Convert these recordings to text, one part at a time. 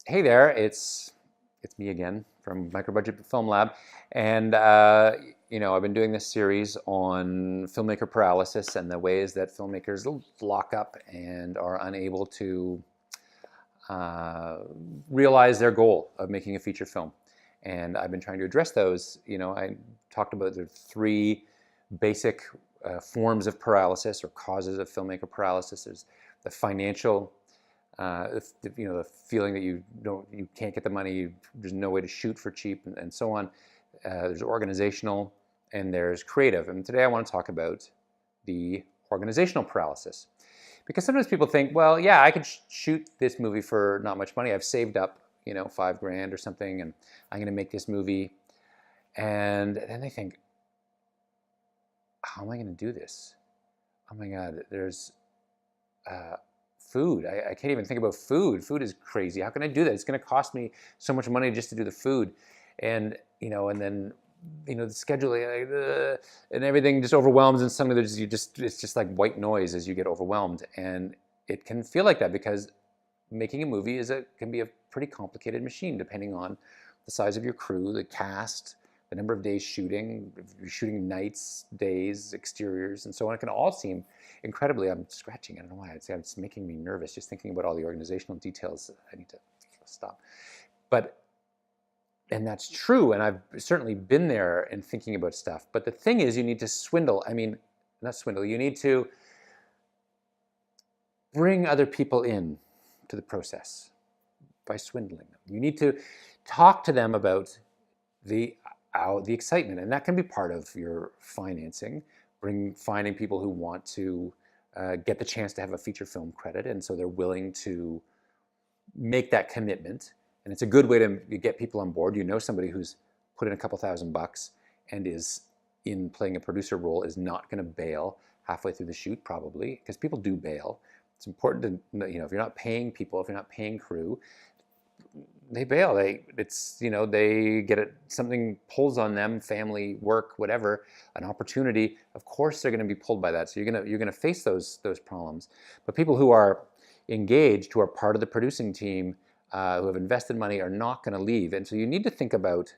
Hey there, it's me again from Micro Budget Film Lab, and I've been doing this series on filmmaker paralysis and the ways that filmmakers lock up and are unable to uh, realize their goal of making a feature film. And I've been trying to address those. I talked about the three basic forms of paralysis or causes of filmmaker paralysis. There's the financial, the feeling that you can't get the money, there's no way to shoot for cheap, and so on. There's organizational, and there's creative. And today I want to talk about the organizational paralysis. Because sometimes people think, well, yeah, I could shoot this movie for not much money. I've saved up, $5,000 or something, and I'm going to make this movie. And then they think, how am I going to do this? Oh my God, there's food. I can't even think about food. Food is crazy. How can I do that? It's going to cost me so much money just to do the food. And, and then, the scheduling and everything just overwhelms, and suddenly it's just like white noise as you get overwhelmed. And it can feel like that because making a movie can be a pretty complicated machine depending on the size of your crew, the cast, the number of days shooting, if you're shooting nights, days, exteriors, and so on. It can all seem incredibly, I'm scratching, I don't know why, it's making me nervous just thinking about all the organizational details. I need to stop. And that's true, and I've certainly been there and thinking about stuff. But the thing is, you need to you need to bring other people in to the process by swindling them. You need to talk to them about the excitement, and that can be part of your financing. Finding people who want to get the chance to have a feature film credit, and so they're willing to make that commitment. And it's a good way to get people on board. Somebody who's put in a couple $1,000 and is in playing a producer role is not going to bail halfway through the shoot, probably, because people do bail. It's important to, if you're not paying people, if you're not paying crew, they bail. They get it. Something pulls on them, family, work, whatever, an opportunity. Of course, they're going to be pulled by that. So you're gonna face those problems. But people who are engaged, who are part of the producing team, who have invested money, are not going to leave. And so you need to think about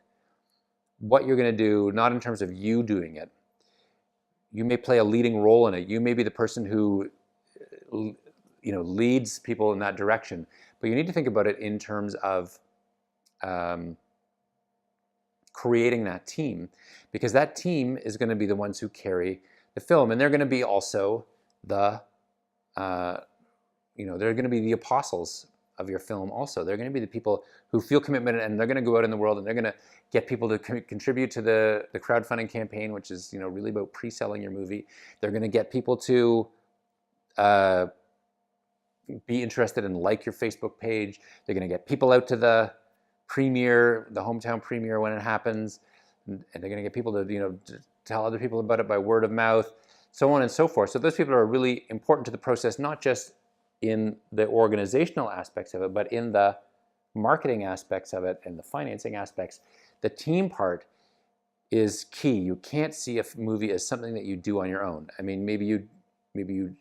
what you're going to do, not in terms of you doing it. You may play a leading role in it. You may be the person who leads people in that direction. But you need to think about it in terms of creating that team, because that team is going to be the ones who carry the film, and they're going to be also they're going to be the apostles of your film. Also, they're going to be the people who feel commitment, and they're going to go out in the world and they're going to get people to contribute to the crowdfunding campaign, which is really about pre-selling your movie. They're going to get people to be interested and like your Facebook page. They're going to get people out to the premiere, the hometown premiere when it happens, and they're going to get people to to tell other people about it by word of mouth, so on and so forth. So those people are really important to the process, not just in the organizational aspects of it, but in the marketing aspects of it and the financing aspects. The team part is key. You can't see a movie as something that you do on your own. I mean, maybe you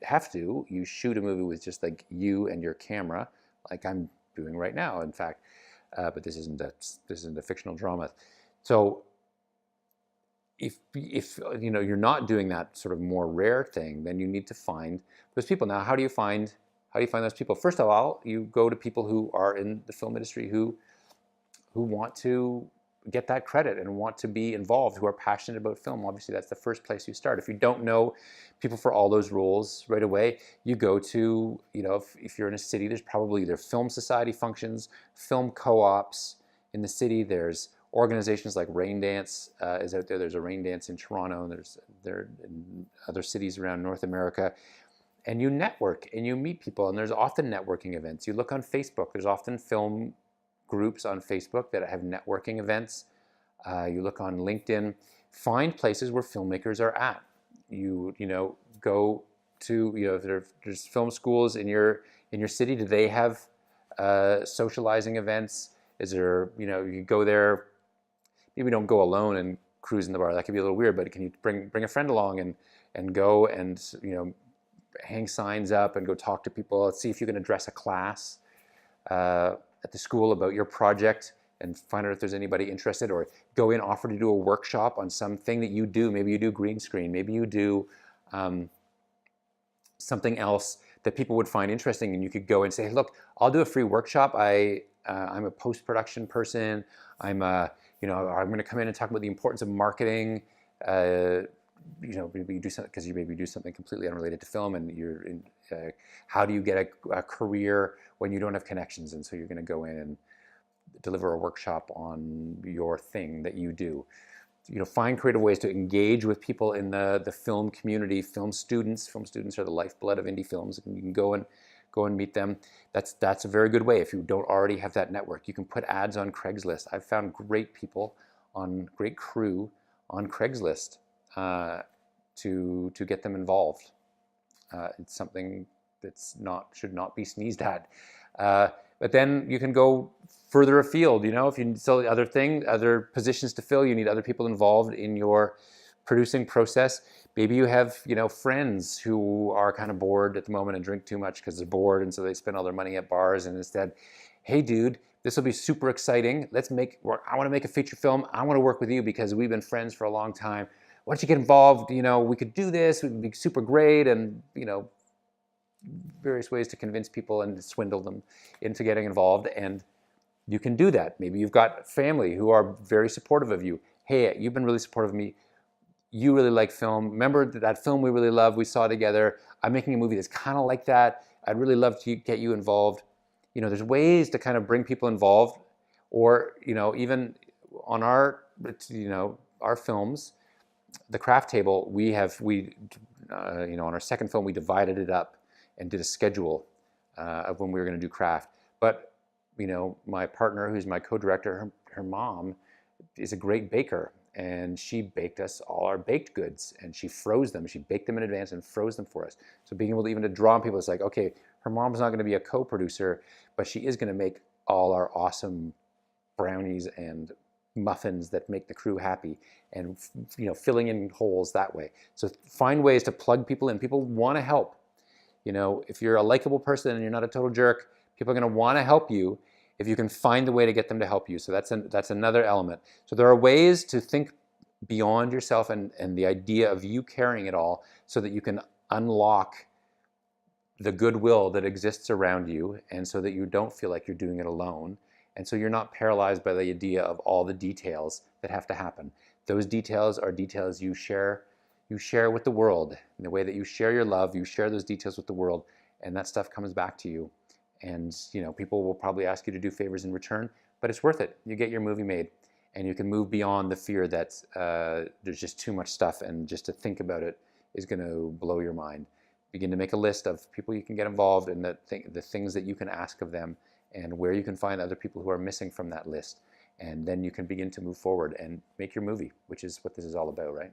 have to. You shoot a movie with just like you and your camera, like I'm doing right now, in fact. But this isn't a fictional drama. So if you're not doing that sort of more rare thing, then you need to find those people. Now, how do you find those people? First of all, you go to people who are in the film industry who want to get that credit and want to be involved, who are passionate about film. Obviously, that's the first place you start. If you don't know people for all those roles right away, you go to, if you're in a city, there's probably either film society functions, film co-ops in the city. There's organizations like Rain Dance is out there. There's a Rain Dance in Toronto, and there in other cities around North America. And you network and you meet people, and there's often networking events. You look on Facebook, there's often film groups on Facebook that have networking events. You look on LinkedIn, find places where filmmakers are at. You go to, if there's film schools in your city, do they have socializing events? Is there, you go there, maybe don't go alone and cruise in the bar. That could be a little weird, but can you bring a friend along and go and, hang signs up and go talk to people. Let's see if you can address a class. at the school about your project and find out if there's anybody interested, or go in, offer to do a workshop on something that you do. Maybe you do green screen, maybe you do something else that people would find interesting, and you could go and say, look, I'll do a free workshop. I'm a post-production person. I'm going to come in and talk about the importance of marketing. Maybe you do something because you maybe do something completely unrelated to film, and you're in. How do you get a career when you don't have connections? And so you're going to go in and deliver a workshop on your thing that you do. Find creative ways to engage with people in the film community. Film students are the lifeblood of indie films, and you can go and meet them. That's a very good way. If you don't already have that network, you can put ads on Craigslist. I've found great crew on Craigslist to get them involved. It's something should not be sneezed at. But then you can go further afield. If you still other positions to fill, you need other people involved in your producing process. Maybe you have friends who are kind of bored at the moment and drink too much because they're bored, and so they spend all their money at bars. And instead, hey dude, this will be super exciting. I want to make a feature film. I want to work with you because we've been friends for a long time. Why don't you get involved? We could do this. It would be super great. And various ways to convince people and swindle them into getting involved. And you can do that. Maybe you've got family who are very supportive of you. Hey, you've been really supportive of me. You really like film. Remember that film we really loved? We saw together. I'm making a movie that's kind of like that. I'd really love to get you involved. There's ways to kind of bring people involved, or even on our films, the craft table. On our second film, we divided it up and did a schedule of when we were going to do craft. But my partner, who's my co-director, her mom is a great baker, and she baked us all our baked goods, and she froze them. She baked them in advance and froze them for us. So being able to even to draw on people, it's like, okay, her mom's not going to be a co-producer, but she is going to make all our awesome brownies and muffins that make the crew happy, and filling in holes that way. So find ways to plug people in. People want to help. If you're a likable person and you're not a total jerk, people are going to want to help you if you can find the way to get them to help you. So that's another element. So there are ways to think beyond yourself and the idea of you carrying it all, so that you can unlock the goodwill that exists around you, and so that you don't feel like you're doing it alone. And so you're not paralyzed by the idea of all the details that have to happen. Those details are details you share with the world. In the way that you share your love, you share those details with the world, and that stuff comes back to you. And people will probably ask you to do favors in return, but it's worth it. You get your movie made, and you can move beyond the fear that there's just too much stuff, and just to think about it is going to blow your mind. Begin to make a list of people you can get involved in, the things that you can ask of them, and where you can find other people who are missing from that list. And then you can begin to move forward and make your movie, which is what this is all about, right?